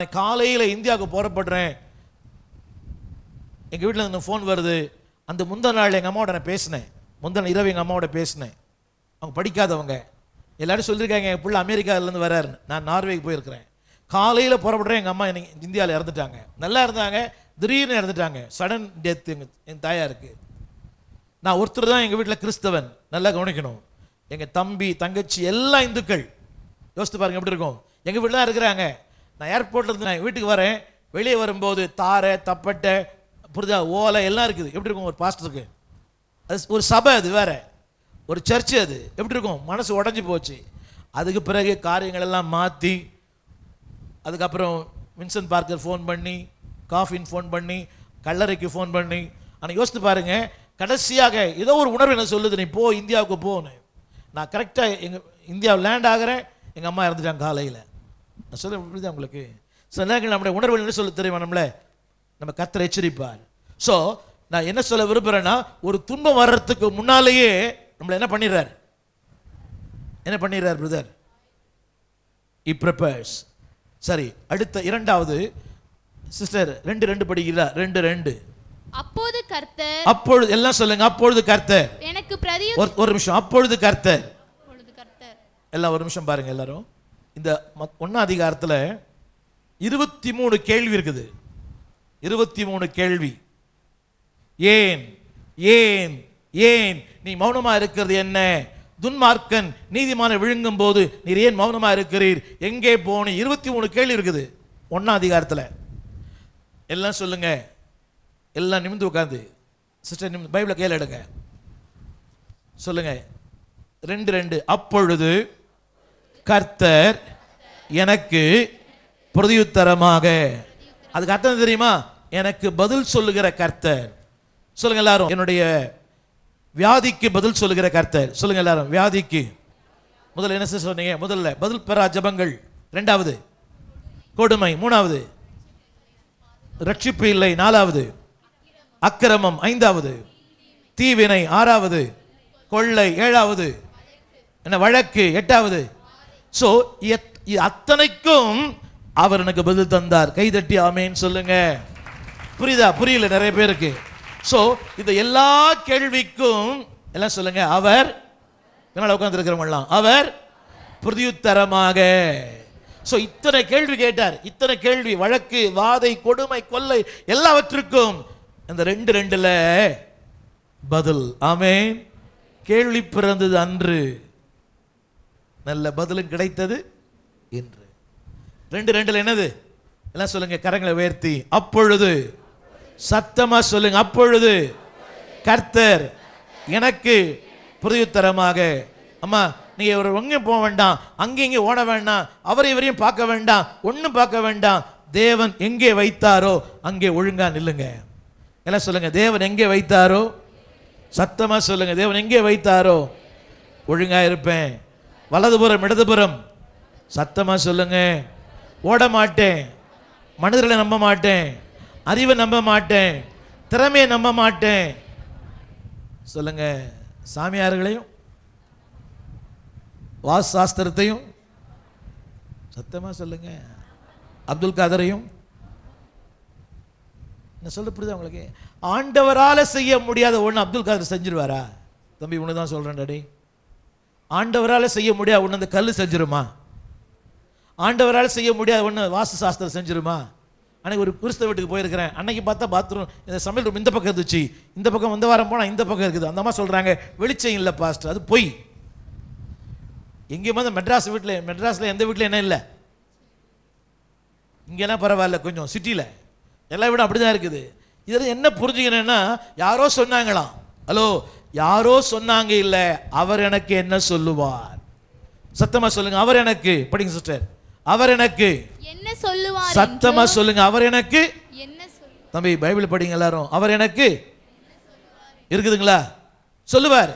காலையில் இந்தியாவுக்கு புறப்படுறேன். எங்கள் வீட்டில் இருந்து ஃபோன் வருது. அந்த முந்தின நாள் எங்கள் அம்மாவோட நான் பேசினேன். முந்தின இரவு எங்கள் அம்மாவோட பேசினேன். அவங்க படிக்காதவங்க எல்லாரும் சொல்லியிருக்காங்க, எங்கள் பிள்ளை அமெரிக்காவிலேருந்து வராருன்னு. நான் நார்வேக்கு போயிருக்கிறேன். காலையில் புறப்படுறேன். எங்கள் அம்மா எனக்கு இந்தியாவில் இறந்துட்டாங்க. நல்லா இருந்தாங்க, திடீர்னு இறந்துட்டாங்க. சடன் டெத் எங்கள் தாயாருக்கு. நான் ஒருத்தர் தான் எங்கள் வீட்டில் கிறிஸ்தவன். நல்லா கவனிக்கணும். எங்கள் தம்பி தங்கச்சி எல்லாம் இந்துக்கள். யோசித்து பாருங்க எப்படி இருக்கும். எங்கள் வீட்டில் தான் இருக்கிறாங்க. நான் ஏர்போர்ட்ல இருந்து நான் வீட்டுக்கு வரேன். வெளியே வரும்போது தாரை தப்பட்டை புரிதா ஓலை எல்லாம் இருக்குது. எப்படி இருக்கும் ஒரு பாஸ்டருக்கு? அது ஒரு சபை, அது வேற ஒரு சர்ச்சு. அது எப்படி இருக்கும்? மனசு உடஞ்சி போச்சு. அதுக்கு பிறகு காரியங்கள் எல்லாம் மாற்றி, அதுக்கப்புறம் வின்சென்ட் பார்க்கர் ஃபோன் பண்ணி, காஃபின் ஃபோன் பண்ணி, கல்லறைக்கு ஃபோன் பண்ணி. ஆனால் யோசித்து பாருங்க, கடைசியாக ஏதோ ஒரு உணர்வு என்ன சொல்லுது, நீ போ இந்தியாவுக்கு போகணும். நான் கரெக்டாக எங்கள் இந்தியாவில் லேண்ட் ஆகிறேன். எங்கள் அம்மா இறந்துட்டாங்க காலையில். நான் சொல்ல புரியுதா உங்களுக்கு? சில நேரங்கள் நம்முடைய உணர்வு என்ன சொல்ல தெரியுமா? நம்ம கர்த்தர் எச்சரிப்பார். ஸோ நான் என்ன சொல்ல விரும்புகிறேன்னா, ஒரு துன்பம் வர்றதுக்கு முன்னாலேயே நம்மளை என்ன பண்ணிடுறார் பிரதர்? He prepares. சரி, அடுத்த இரண்டாவது சிஸ்டர் 2:2 படிக்கிறா. 2:2. அப்பொழுது கர்த்தர், அப்பொழுது எல்லாம் சொல்லுங்க, அப்பொழுது கர்த்தர் எனக்கு ஒரு நிமிஷம். அப்பொழுது கர்த்தர் எல்லாம் ஒரு நிமிஷம் பாருங்க எல்லாரும். இந்த 1ஆம் அதிகாரத்தில் 23 கேள்வி இருக்குது. 23 கேள்வி. ஏன் ஏன் ஏன் நீ மௌனமா இருக்கிறது என்ன? துன்மார்க்கன் நீதிமான விழுங்கும் போது நீர் ஏன் மௌனமா இருக்கிறீர்? எங்கே போனி? 23 கேள்வி இருக்குது 1ஆம் அதிகாரத்தில். எல்லாம் சொல்லுங்க. எல்லாம் நிமிந்து உட்காந்து சிஸ்டர் பைபிளை கையில் எடுங்க. சொல்லுங்க. 2:2. அப்பொழுது கர்த்தர் எனக்கு பிரதியுத்தரமாக. அதுக்கு அர்த்தம் தெரியுமா? எனக்கு பதில் சொல்லுகிற கர்த்தர். சொல்லுங்க எல்லாரும். என்னுடைய வியாதிக்கு பதில் சொல்லுகிற கர்த்தர். சொல்லுங்க எல்லாரும். வியாதிக்கு முதல்ல என்ன சொன்னீங்க? முதல்ல பதில் பெறா ஜபங்கள். 2வது கொடுமை. 3வது ரட்சிப்பு இல்லை. 4வது அக்கிரமம். 5வது தீவினை. 6வது கொள்ளை. 7வது என்ன வழக்கு. 8வது. சோ அத்தனைக்கும் அவர் எனக்கு பதில் தந்தார். கைதட்டி ஆமேன் சொல்லுங்க. புரியுதா? புரியல நிறைய பேருக்கு. சோ இந்த எல்லா கேள்விக்கும் எல்லாம் சொல்லுங்க, அவர் என்னால உட்கார்ந்து இருக்கிறவங்களாம் அவர் பிரதியுத்தரமாக. சோ இத்தனை கேள்வி கேட்டார். இத்தனை கேள்வி, வழக்கு, வாதை, கொடுமை, கொள்ளை எல்லாவற்றுக்கும் இந்த 2:2 பதில். ஆமேன். கேள்வி பிறந்தது அன்று, நல்ல பதிலும் கிடைத்தது இன்று. 2:2 என்னது? எல்லாம் சொல்லுங்க கரங்களை உயர்த்தி. அப்பொழுது சத்தமா சொல்லுங்க. அப்பொழுது கர்த்தர் எனக்கு பிரதியுத்தரமாக. அம்மா நீங்க ஒரு எங்கேயும் போக வேண்டாம், அங்கே இங்கே ஓட வேண்டாம், அவரை இவரையும் பார்க்க வேண்டாம், ஒன்றும் பார்க்க வேண்டாம். தேவன் எங்கே வைத்தாரோ அங்கே ஒழுங்கா நில்லுங்க. எல்லாம் சொல்லுங்க. தேவன் எங்கே வைத்தாரோ, சத்தமா சொல்லுங்க, தேவன் எங்கே வைத்தாரோ ஒழுங்கா இருப்பேன். வலதுபுறம் இடதுபுறம் சத்தமா சொல்லுங்க. ஓட மாட்டேன், மனிதர்களை நம்ப மாட்டேன், அறிவை நம்ப மாட்டேன், திறமையை நம்ப மாட்டேன். சொல்லுங்க. சாமியார்களையும் வாஸ்து சாஸ்திரத்தையும் சத்தமா சொல்லுங்க. அப்துல் காதரையும். என்ன சொல்ல புரியுதா உங்களுக்கு? ஆண்டவரால செய்ய முடியாத ஒன்று அப்துல் காதர் செஞ்சிருவாரா? தம்பி ஒன்று தான் சொல்றேன் டாடி. ஆண்டவரால் செய்ய முடியாது ஒன்று அந்த கல் செஞ்சிருமா? ஆண்டவரால் செய்ய முடியாது ஒன்று வாஸ்து சாஸ்திரம் செஞ்சிருமா? அன்னைக்கு ஒரு கிறிஸ்தவ வீட்டுக்கு போயிருக்கிறேன். அன்னைக்கு பார்த்தா பாத்ரூம், இந்த சமையல் ரூம் இந்த பக்கம் இருந்துச்சு, இந்த பக்கம் இந்த வாரம் போனால் இந்த பக்கம் இருக்குது. அந்த மாதிரி சொல்கிறாங்க, வெளிச்சம் இல்லை பாஸ்டர். அது பொய். எங்கேயுமே மெட்ராஸில் எந்த வீட்டில் என்ன இல்லை? இங்கேனா பரவாயில்ல, கொஞ்சம் சிட்டியில் எல்லா வீடும் அப்படி தான் இருக்குது. இதில் என்ன புரிஞ்சுக்கிறேன்னா, யாரோ சொன்னாங்களாம். ஹலோ, யாரோ சொன்னாங்க இல்லை, அவர் எனக்கு என்ன சொல்லுவார்? சத்தமா சொல்லுங்க. அவர் எனக்கு. படிங்க சிஸ்டர். அவர் எனக்கு என்ன சொல்லுவார்? சத்தமா சொல்லுங்க. அவர் எனக்கு என்ன சொல்லுவார்? தம்பி பைபிள் படிங்க எல்லாரும். அவர் எனக்கு இருக்குதுங்களா? சொல்லுவார்.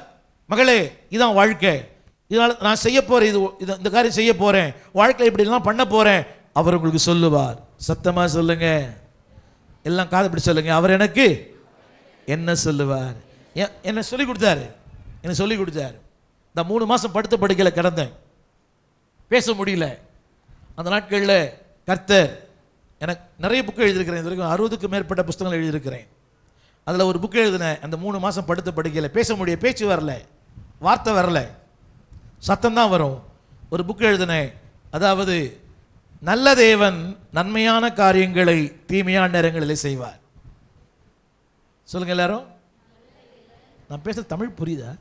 மகளே, இதான் வாழ்க்கை, இதனால நான் செய்ய போறேன், இந்த காரியம் செய்ய போறேன், வாழ்க்கை இப்படி எல்லாம் பண்ண போறேன், அவர் உங்களுக்கு சொல்லுவார். சத்தமா சொல்லுங்க. எல்லாம் காது பிடி சொல்லுங்க. அவர் எனக்கு என்ன சொல்லுவார்? என்ன சொல்லி கொடுத்தாரு. என்ன சொல்லி கொடுத்தாரு. இந்த 3 மாசம் படுத்த படுக்கையில் கிடந்தேன், பேச முடியல. அந்த நாட்களில் கர்த்தர் எனக்கு நிறைய புக்கு எழுதியிருக்கிறேன். இது வரைக்கும் 60க்கும் மேற்பட்ட புத்தகங்கள் எழுதியிருக்கிறேன். அதில் ஒரு புக்கு எழுதினேன். அந்த 3 மாதம் படுத்து படிக்கல, பேச முடிய பேச்சு வரல, வார்த்தை வரல, சத்தம் தான் வரும். ஒரு புக்கு எழுதினேன். அதாவது நல்ல தேவன் நன்மையான காரியங்களை தீமையான நேரங்களிலே செய்வார். சொல்லுங்க எல்லாரும். நான் பேச தமிழ் புரியுதா?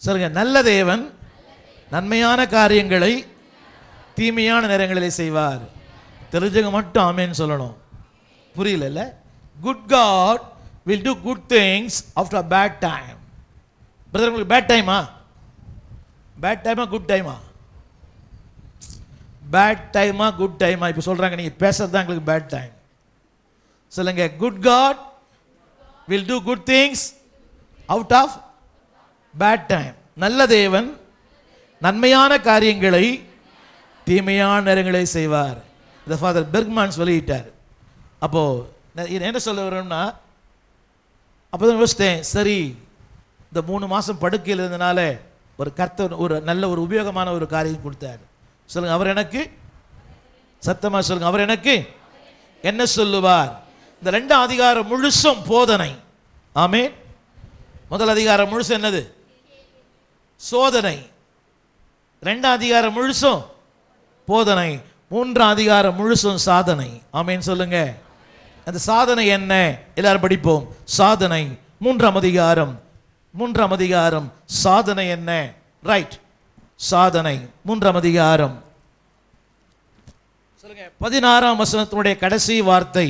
சொல்லுங்க. நல்ல தேவன் நன்மையான காரியங்களை தீமையான நேரங்களிலே செய்வார். தெரிஞ்சவங்க மட்டும் ஆமேன்னு சொல்லணும். புரியல? Good God will do good things after a bad time. Brother, உங்களுக்கு பேட் டைமா? பேட் டைமா குட் டைமா? பேட் டைமா குட் டைமா? இப்போ சொல்றாங்க நீங்க பேசுறது தான் எங்களுக்கு பேட் டைம். சொல்லுங்க. Good God will do good things out of bad time. நல்ல தேவன் நன்மையான காரியங்களை தீமையான நேரங்களை செய்வார். இந்த ஃபாதர் பெர்க்மேன் சொல்லிட்டார். அப்போ என்ன சொல்ல வரோம்னா, அப்போதான் யோசித்தேன், சரி இந்த 3 மாதம் படுக்கையில் இருந்தனால ஒரு கர்த்தர் ஒரு நல்ல ஒரு உபயோகமான ஒரு காரியம் கொடுத்தார். சொல்லுங்க. அவர் எனக்கு, சத்தமா சொல்லுங்க, அவர் எனக்கு என்ன சொல்லுவார்? இந்த 2ஆம் அதிகாரம் முழுசும் போதனை. ஆமென். முதல் அதிகாரம் முழுசும் என்னது? சோதனை. 2ஆம் அதிகாரம் முழுசும் போதனை. 3ஆம் அதிகாரம் முழுசும் சாதனை. ஆமென் சொல்லுங்க. அந்த சாதனை என்ன? எல்லாரும் படிப்போம். சாதனை 3ஆம் அதிகாரம். 3ஆம் அதிகாரம் சாதனை என்ன? ரைட். சாதனை 3ஆம் அதிகாரம். சொல்லுங்க. 16ஆம் வசனத்தினுடைய கடைசி வார்த்தை.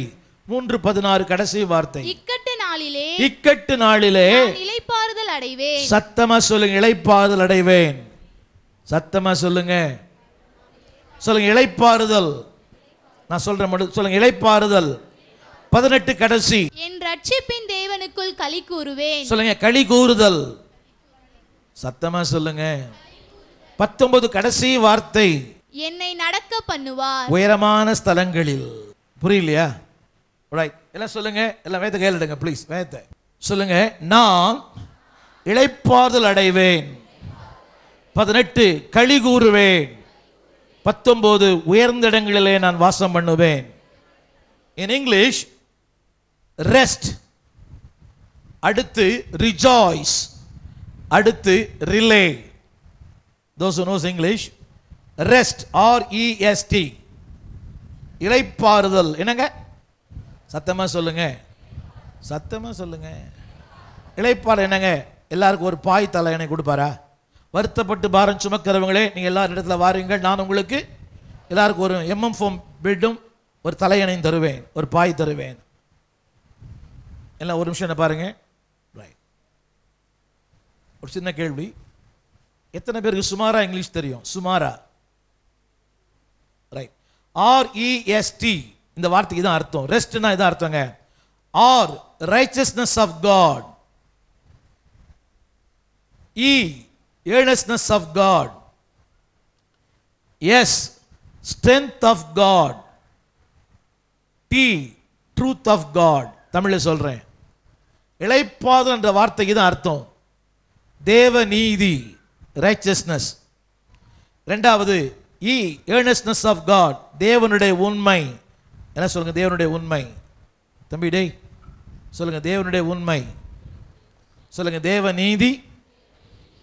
3:16 கடைசி வார்த்தை. இக்கட்டு நாளிலே நான் இளைப்பாறுதல் அடைவேன். சத்தமா சொல்லுங்க. இளைப்பாறுதல் அடைவேன். சத்தமா சொல்லுங்க. சொல்லுங்க. இளைப்பாறுதல். நான் சொல்றேன் மட்டும் சொல்லுங்க. இளைப்பாறுதல். 18 கடைசி. என் ரட்சிப்பின் தேவனுக்குள் களி கூறுவேன். சொல்லுங்க. களி கூறுதல். சத்தமா சொல்லுங்க. 19 கடைசி வார்த்தை. என்னை நடக்க பண்ணுவார் உயரமான ஸ்தலங்களில். புரியலையா? ரைட். எல்லாம் சொல்லுங்க. எல்லாம் வேத கையில் எடுங்க ப்ளீஸ். வேத சொல்லுங்க. நான் இளைப்பாறுதல் அடைவேன். 18 களி கூறுவேன். 19 உயர்ந்த இடங்களிலே நான் வாசம் பண்ணுவேன். இன் இங்கிலீஷ் ரெஸ்ட், அடுத்து ரிஜாய்ஸ், அடுத்து relay. those who knows English, rest, REST, இளைப்பாறுதல். என்னங்க? சத்தமா சொல்லுங்க. சத்தமா சொல்லுங்க. இளைப்பாறு என்னங்க? எல்லாருக்கும் ஒரு பாய் தலையணை கொடுப்பாரா? வருத்தப்பட்டு பாரம் சுமக்கிறவங்களே, நீங்க எல்லாரும் இடத்துல வாருங்கள், நான் உங்களுக்கு எல்லாருக்கும் ஒரு எம்எம் பெட்டும் ஒரு தலையணையும் தருவேன், ஒரு பாய் தருவேன். எல்லாம் ஒரு நிமிஷம் என்ன பாருங்க. ஒரு சின்ன கேள்வி. எத்தனை பேருக்கு சுமாரா இங்கிலீஷ் தெரியும்? சுமாரா? ரைட். REST இந்த வார்த்தைக்கு தான் அர்த்தம். ரெஸ்ட்னா இதான் அர்த்தங்க. R righteousness of God, E earnestness of God, S strength of God, T truth of God. தமிழ்ல சொல்றேன். இளைப்பாறுதல் என்ற வார்த்தைக்கு தான் அர்த்தம் தேவ நீதி, ரைச்சஸ்னஸ். இரண்டாவது E earnestness of God, தேவனுடைய உண்மை. என்ன சொல்லுங்க? தேவனுடைய உண்மை. தம்பி டேய் சொல்லுங்க. தேவனுடைய உண்மை. சொல்லுங்க. தேவ நீதி,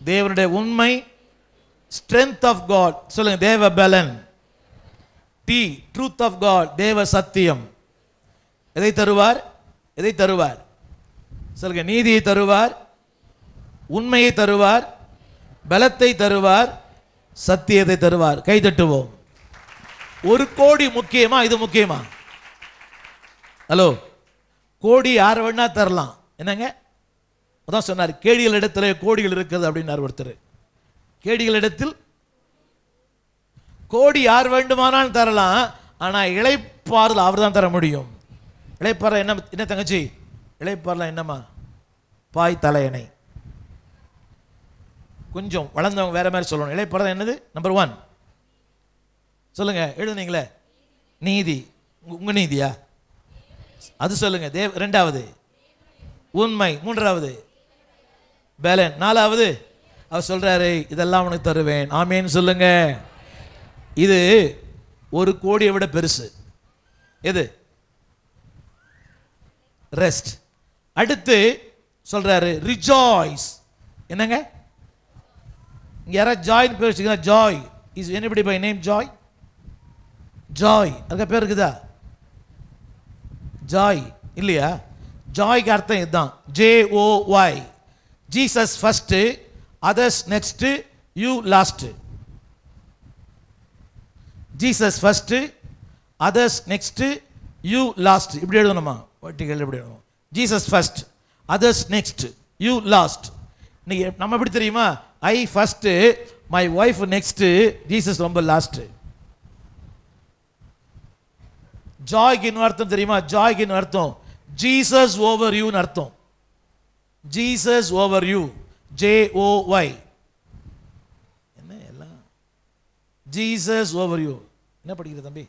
தேவனுடைய உண்மை. ஸ்ட்ரென்த் ஆஃப் காட் சொல்லுங்க. தேவ பலன். டி ட்ரூத் ஆஃப் காட், தேவ சத்தியம். எதை தருவார்? எதை தருவார்? சொல்லுங்க. நீதியை தருவார், உண்மையை தருவார், பலத்தை தருவார், சத்தியத்தை தருவார். கை தட்டுவோம். 1 கோடி முக்கியமா? இது முக்கியமா? ஹலோ, கோடி யார் வேணா தரலாம். என்னங்க அதான் சொன்னார், கேடிகள் இடத்துல கோடிகள் இருக்குது அப்படின்னார் ஒருத்தர். கேடிகள் இடத்தில் கோடி யார் வேண்டுமானாலும் தரலாம், ஆனா இளைப்பாறுதல் அவர் தான் தர முடியும். இளைப்பாற என்ன? என்ன தங்கச்சி? இளைப்பாறலாம் என்னம்மா? பாய் தலையணை. கொஞ்சம் வளர்ந்தவங்க வேற மாதிரி சொல்லணும். இளைப்பாறுதல் என்னது? நம்பர் 1 சொல்லுங்க. எழுதுனீங்களே, நீதி. உங்க நீதியா? அது சொல்லுங்க. இரண்டாவது உண்மை. மூன்றாவது பலன். நாலாவது அவர் சொல்றாரு, இதெல்லாம் உனக்கு தருவேன். ஆமேன்னு சொல்லுங்க. இது 1 கோடியை விட பெருசு. எது? ரெஸ்ட். அடுத்து சொல்றாரு ரிஜாய்ஸ். என்னங்க? இங்க யாராவது ஜாய் பேர் வச்சுக்கா? Joy. Is anybody by name Joy? Joy அதுக்கு பேர் இருக்குதா? ஜாய் இல்லையா? ஜாய்க்கு அர்த்தம் இதுதான், JOY. Jesus first, others next, you last. Jesus first, others next, you last. இப்படி எழுதணுமா? வட்டிகள் எப்படி எழுதணும்? Jesus first, others next, you last. இன்னைக்கு நம்ம எப்படி தெரியுமா? I first, my wife next, Jesus ரொம்ப லாஸ்ட். ஜாய்க்கு இன்னும் அர்த்தம் தெரியுமா? ஜாய்க்கு இன்னும் அர்த்தம் ஜீசஸ் ஓவர் யூன்னு அர்த்தம். Jesus over you, JOY. என்ன எல்லாம் ஜீசஸ் ஓவர் யூ. என்ன படிக்கிற தம்பி?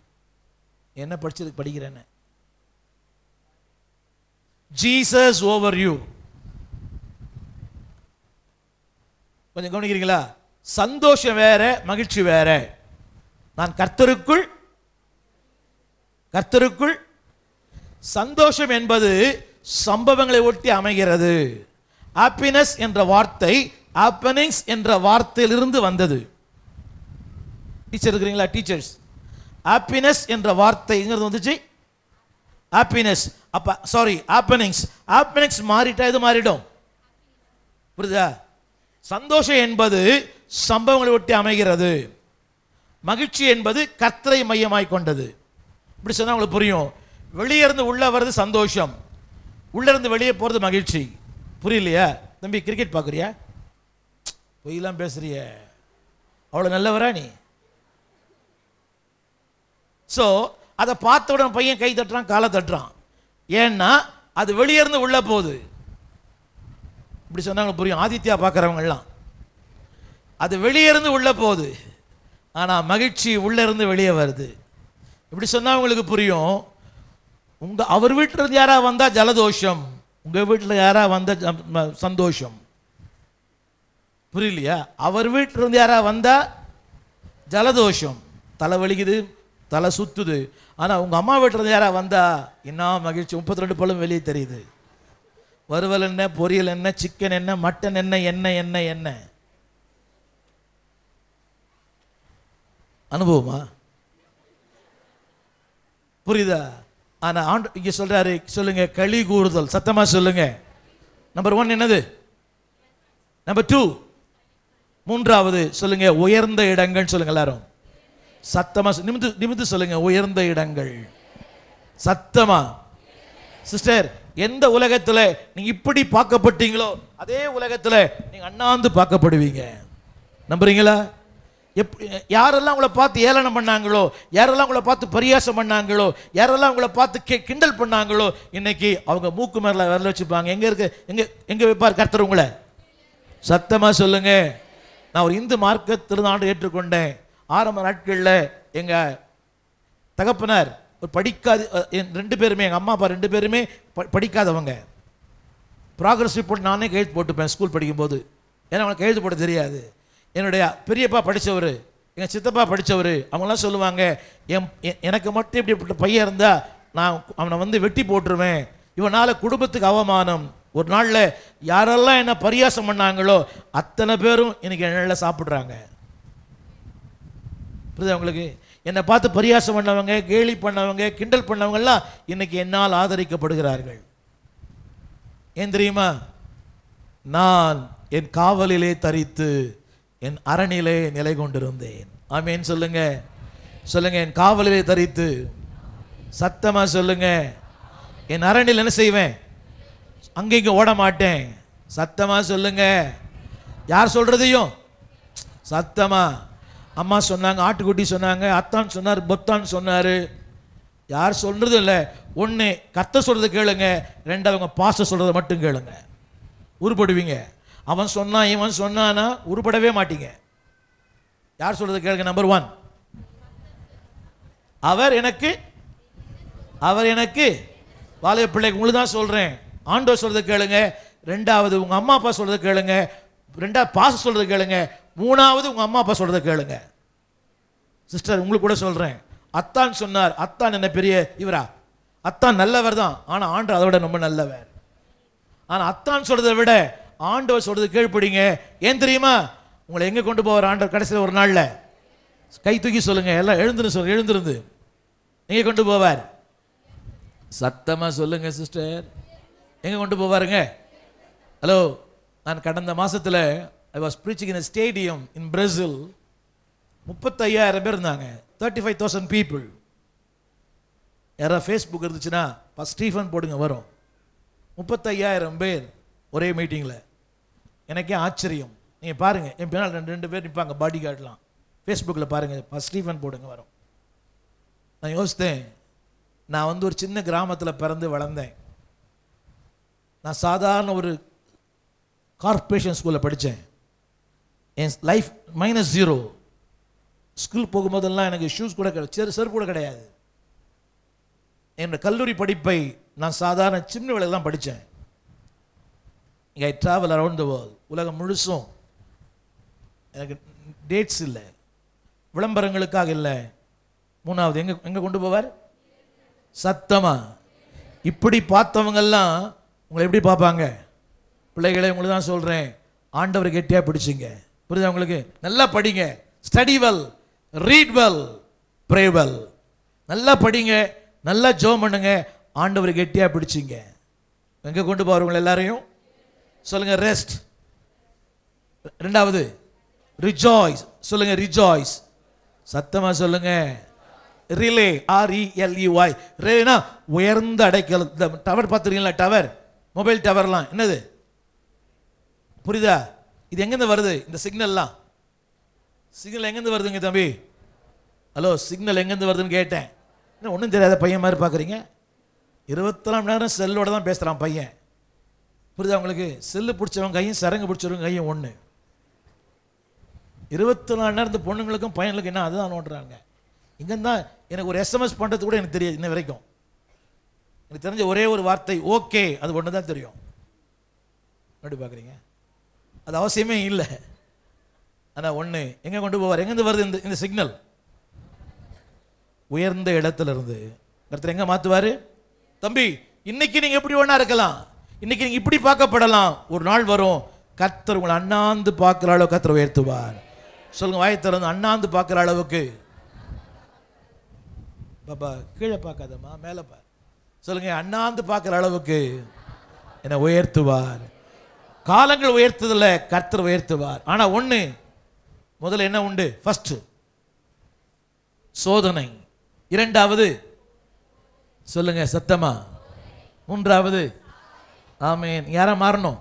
என்ன படிச்சதுக்கு படிக்கிறேன்னு? Jesus over you. கொஞ்சம் கவனிக்கிறீங்களா? சந்தோஷம் வேற, மகிழ்ச்சி வேற. நான் கர்த்தருக்குள் சந்தோஷம் என்பது சம்பவங்களை ஒட்டி அமைகிறது. ஹாப்பினஸ் என்ற வார்த்தை ஹாப்பனிங்ஸ் என்ற வார்த்தையிலிருந்து வந்தது. டீச்சர் இருக்கிறீங்களா? டீச்சர்ஸ், ஹாப்பினஸ் என்ற வார்த்தை எங்கிறது வந்துச்சு? ஹாப்பினஸ். அப்ப சாரி, ஹாப்பனிங்ஸ். ஹாப்பனிங்ஸ் மாறிட்டா இது மாறிடும். புரியுதா? சந்தோஷம் என்பது சம்பவங்களை ஒட்டி அமைகிறது. மகிழ்ச்சி என்பது கர்த்தரை மையமாய் கொண்டது. இப்படி சொன்னா உங்களுக்கு புரியும். வெளியே இருந்து உள்ள வர்றது சந்தோஷம், உள்ள இருந்து வெளியே போறது மகிழ்ச்சி. புரியலையா தம்பி? கிரிக்கெட் பார்க்குறியா? பொய்யெல்லாம் பேசுறிய, அவ்வளோ நல்லவரா நீ? ஸோ அதை பார்த்த உடனே பையன் கை தட்டுறான், காலை தட்டுறான். ஏன்னா அது வெளியே இருந்து உள்ள போகுது. இப்படி சொன்னாங்க புரியும். ஆதித்யா பார்க்குறவங்க எல்லாம் அது வெளியே இருந்து உள்ள போகுது, ஆனால் மகிழ்ச்சி உள்ள இருந்து வெளியே வருது. இப்படி சொன்னா உங்களுக்கு புரியும். அவர் வீட்டில் இருந்து யாரா வந்தா ஜலதோஷம், உங்க வீட்டில் யாரா வந்தா சந்தோஷம். புரியலையா? அவர் வீட்டில் இருந்து யாரா வந்தா ஜலதோஷம், தலை வலிக்குது, தலை சுத்துது. ஆனா உங்க அம்மா வீட்டில் இருந்து யாரா வந்தா என்ன மகிழ்ச்சி, 32 பழம் வெளியே தெரியுது. வறுவல் என்ன, பொரியல் என்ன, சிக்கன் என்ன, மட்டன் என்ன, என்ன என்ன என்ன. அனுபவமா? புரியுதா? ஆனா ஆண்டு இங்க சொல்றாரு, சொல்லுங்க, களி கூறுதல். சத்தமா சொல்லுங்க. நம்பர் 1 என்னது? நம்பர் 2 மூன்றாவது சொல்லுங்க, உயர்ந்த இடங்கள். சொல்லுங்க எல்லாரும் சத்தமா, நிமிந்து சொல்லுங்க, உயர்ந்த இடங்கள். சத்தமா. சிஸ்டர், எந்த உலகத்துல நீங்க இப்படி பார்க்கப்பட்டீங்களோ அதே உலகத்துல நீங்க அண்ணாந்து பார்க்கப்படுவீங்க. நம்புறீங்களா? யாரெல்லாம் உங்களை பார்த்து ஏளனம் பண்ணாங்களோ, யாரெல்லாம் உங்களை பார்த்து பரியாசம் பண்ணாங்களோ, யாரெல்லாம் உங்களை பார்த்து கிண்டல் பண்ணாங்களோ, இன்னைக்கு அவங்க மூக்கு மேல விரல வச்சுப்பாங்க. எங்க இருக்கு? எங்க வைப்பார் கர்த்தர் உங்களை? சத்தமா சொல்லுங்க. நான் ஒரு இந்து மார்க்கத்திலிருந்து ஆண்டு ஏற்றுக்கொண்டேன். ஆரம்ப நாட்களில் எங்க தகப்பனார் ஒரு படிக்காத, 2 பேருமே, எங்க அம்மா அப்பா 2 பேருமே படிக்காதவங்க. ப்ராக்ரஸ் ரிப்போர்ட் நானே கையெழுத்து போட்டுப்பேன் ஸ்கூல் படிக்கும்போது. ஏன்னா அவங்களுக்கு கையெழுத்து போட தெரியாது. என்னுடைய பெரியப்பா படித்தவர், எங்கள் சித்தப்பா படித்தவர், அவங்களாம் சொல்லுவாங்க, எனக்கு மட்டும் இப்படிப்பட்ட பையன் இருந்தால் நான் அவனை வந்து வெட்டி போட்டுருவேன், இவனால் குடும்பத்துக்கு அவமானம். ஒரு நாளில் யாரெல்லாம் என்ன பரியாசம் பண்ணாங்களோ அத்தனை பேரும் இன்னைக்கு என்னால் சாப்பிட்றாங்க. புரியுதா உங்களுக்கு? என்னை பார்த்து பரியாசம் பண்ணவங்க, கேலி பண்ணவங்க, கிண்டல் பண்ணவங்கெல்லாம் இன்னைக்கு என்னால் ஆதரிக்கப்படுகிறார்கள். ஏன் தெரியுமா? நான் என் காவலிலே தரித்து என் அரணிலே நிலை கொண்டிருந்தேன். ஆமேன் சொல்லுங்க. சொல்லுங்க, என் காவலிலே தரித்து. சத்தமா சொல்லுங்க. என் அரணில் என்ன செய்வேன்? அங்கேங்க ஓட மாட்டேன். சத்தமா சொல்லுங்க. யார் சொல்றதையும் சத்தமா. அம்மா சொன்னாங்க, ஆட்டுக்குட்டி சொன்னாங்க, அத்தான் சொன்னார், பொத்தான் சொன்னாரு. யார் சொல்றது இல்லை. ஒன்று கர்த்தர் சொல்றது கேளுங்க, 2 அவங்க பாஸ்டர் சொல்றதை மட்டும் கேளுங்க, உருப்படுவீங்க. அவன் சொன்னான், இவன் சொன்னானா உருப்படவே மாட்டீங்க. யார் சொல்றது கேளுங்க. நம்பர் 1, அவர் எனக்கு வாலிப பிள்ளைக்கு உங்களுக்கு தான் சொல்றேன், ஆண்டவர் சொல்றதை கேளுங்க. 2வது உங்க அம்மா அப்பா சொல்றதை கேளுங்க. 2வது பாஸ்டர் சொல்றதை கேளுங்க. 3வது உங்க அம்மா அப்பா சொல்றதை கேளுங்க. சிஸ்டர், உங்களுக்கு கூட சொல்றேன், அத்தான் சொன்னார், அத்தான் என்ன பெரிய இவரா? அத்தான் நல்லவர் தான், ஆனா ஆண்டவர் அதை விட ரொம்ப நல்லவர். ஆனா அத்தான் சொல்றதை விட ஆண்டவர் சொல்றது கீழ்ப்படிங்க. ஏன் தெரியுமா? உங்களை எங்க கொண்டு போவார் ஆண்டவர் கடைசியில் ஒரு நாள்ல? கை தூக்கி சொல்லுங்க, எல்லாம் எழுந்திருந்து எங்க கொண்டு போவார்? சத்தமா சொல்லுங்க சிஸ்டர், எங்க கொண்டு போவாருங்க? ஹலோ, நான் கடந்த மாசத்துல I was preaching in a stadium in Brazil. 35,000 பேர் இருந்தாங்க, 35,000 people. யாராவது ஃபேஸ்புக் இருந்துச்சுன்னா ஸ்டீஃபன் போடுங்க, வரும். 35,000 பேர் ஒரே மீட்டிங்கில். எனக்கே ஆச்சரியம். நீங்கள் பாருங்க, என் பின்னால் ரெண்டு பேர் நிற்பாங்க, பாடி கார்டெலாம். ஃபேஸ்புக்கில் பாருங்கள், ஸ்டீஃபன் போடுங்க, வரும். நான் யோசித்தேன், நான் ஒரு சின்ன கிராமத்தில் பிறந்து வளர்ந்தேன். நான் சாதாரண ஒரு கார்ப்பரேஷன் ஸ்கூலில் படித்தேன். என் லைஃப் -0. ஸ்கூல் போகும்போதெல்லாம் எனக்கு ஷூஸ் கூட கிடையாது, செருப்பு கூட கிடையாது. என்னோட கல்லூரி படிப்பை நான் சாதாரண சின்ன வேலையெல்லாம் படித்தேன். I travel around the world, உலகம் முழுசும். எனக்கு டேட்ஸ் இல்லை, விளம்பரங்களுக்காக இல்லை. மூணாவது எங்க கொண்டு போவார்? சத்தமா. இப்படி பார்த்தவங்கெல்லாம் உங்களை எப்படி பார்ப்பாங்க? பிள்ளைகளை உங்களுக்கு தான் சொல்றேன், ஆண்டவர் கெட்டியா பிடிச்சிங்க. புரியுதா உங்களுக்கு? நல்லா படிங்க, study well, read well, pray well. நல்லா படிங்க, நல்லா ஜெபம் பண்ணுங்க, ஆண்டவர் கெட்டியா பிடிச்சிங்க. எங்க கொண்டு போறவங்க எல்லாரையும் சொல்லுங்க, ரெஸ்ட். ரெண்டாவது ரிஜாய்ஸ். சொல்லுங்க, ரிஜாய்ஸ். சத்தமா சொல்லுங்க. Relay, RELEY. ரேனா உயர்ந்த அடைக்கல். டவர் பார்த்துருக்கீங்களா? டவர், மொபைல் டவர்லாம் என்னது? புரியுதா? இது எங்கேருந்து வருது? இந்த சிக்னல்லாம், சிக்னல் எங்கேருந்து வருதுங்க தம்பி? ஹலோ, சிக்னல் எங்கேருந்து வருதுன்னு கேட்டேன். என்ன ஒன்றும் தெரியாத பையன் மாதிரி பார்க்குறீங்க? 24 மணி நேரம் செல்லோட தான் பேசுகிறான் பையன். புரியுதா உங்களுக்கு? செல்லு பிடிச்சவங்க கையும் சரங்கு பிடிச்சவங்க கையும் ஒன்று. 24 நேரத்து பொண்ணுங்களுக்கும் பையனுக்கும் என்ன அதுதான் நோட்டுறாங்க. இங்கே தான் எனக்கு ஒரு SMS பண்ணுறது கூட எனக்கு தெரியாது இன்ன வரைக்கும். எனக்கு தெரிஞ்ச ஒரே ஒரு வார்த்தை ஓகே, அது ஒன்று தான் தெரியும். எப்படி பார்க்குறீங்க? அது அவசியமே இல்லை. ஆனால் ஒன்று எங்கே கொண்டு போவார்? எங்கேருந்து வருது இந்த சிக்னல்? உயர்ந்த இடத்துல இருந்து கர்த்தர் எங்கே மாற்றுவார்? தம்பி, இன்னைக்கு நீங்கள் எப்படி வேணா இருக்கலாம், இன்னைக்கு நீங்கள் இப்படி பார்க்கப்படலாம். ஒரு நாள் வரும், கர்த்தர் உங்களை அண்ணாந்து பார்க்குற அளவுக்கு கர்த்தர் உயர்த்துவார். சொல்லுங்க, வாயை திறந்து, அண்ணாந்து பார்க்குற அளவுக்கு. பாப்பா கீழே பார்க்காதம்மா, மேலே பார். சொல்லுங்க, அண்ணாந்து பார்க்குற அளவுக்கு என்னை உயர்த்துவார். காலங்கள் உயர்த்துதில்ல, கர்த்தர் உயர்த்துவார். ஆனா ஒண்ணு, முதல்ல என்ன உண்டு? ஃபர்ஸ்ட் சோதனை. இரண்டாவது சொல்லுங்க சத்தமா, மூன்றாவது ஆமேன். யாரா மாறணும்?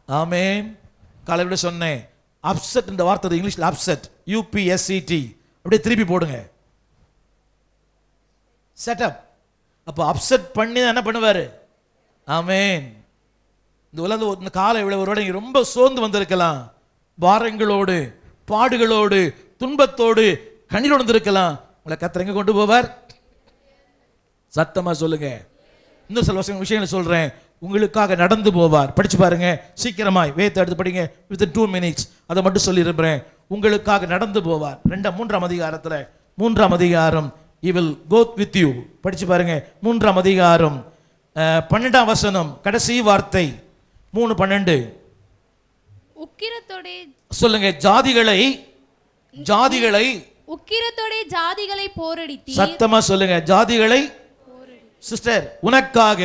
ஆமேன். காலையில சொன்னேன், அப்செட் இந்த வார்த்தை இங்கிலீஷ்ல அப்செட், UPSET. அப்படியே திருப்பி போடுங்க, செட்டப். அப்போ அப்செட் பண்ணி என்ன பண்ணுவாரு? ஆமேன். இந்த உலகம் இந்த காலை விளைவரோட ரொம்ப சோர்ந்து வந்திருக்கலாம், பாரங்களோடு, பாடுகளோடு, துன்பத்தோடு, கண்ணீரோடு வந்திருக்கலாம். உங்களை கர்த்தர் எங்க கொண்டு போவார்? சத்தமா சொல்லுங்க. இன்னும் சில விஷயங்களை சொல்றேன், உங்களுக்காக நடந்து போவார். படிச்சு பாருங்க சீக்கிரமாய், வேதத்தை எடுத்து படிங்க, within 2 minutes. அதை மட்டும் சொல்லி இருப்பேன், உங்களுக்காக நடந்து போவார். 3ஆம் அதிகாரத்துல, 3ஆம் அதிகாரம், he will go with you. படிச்சு பாருங்க, 3ஆம் அதிகாரம் 12ஆம் வசனம், கடைசி வார்த்தை 3:12. உக்கிரத்தோட சொல்லுங்க, ஜாதிகளை உக்கிரத்தோட ஜாதிகளை போரடித்தீர். சத்தமா சொல்லுங்க, ஜாதிகளை. சிஸ்டர், உனக்காக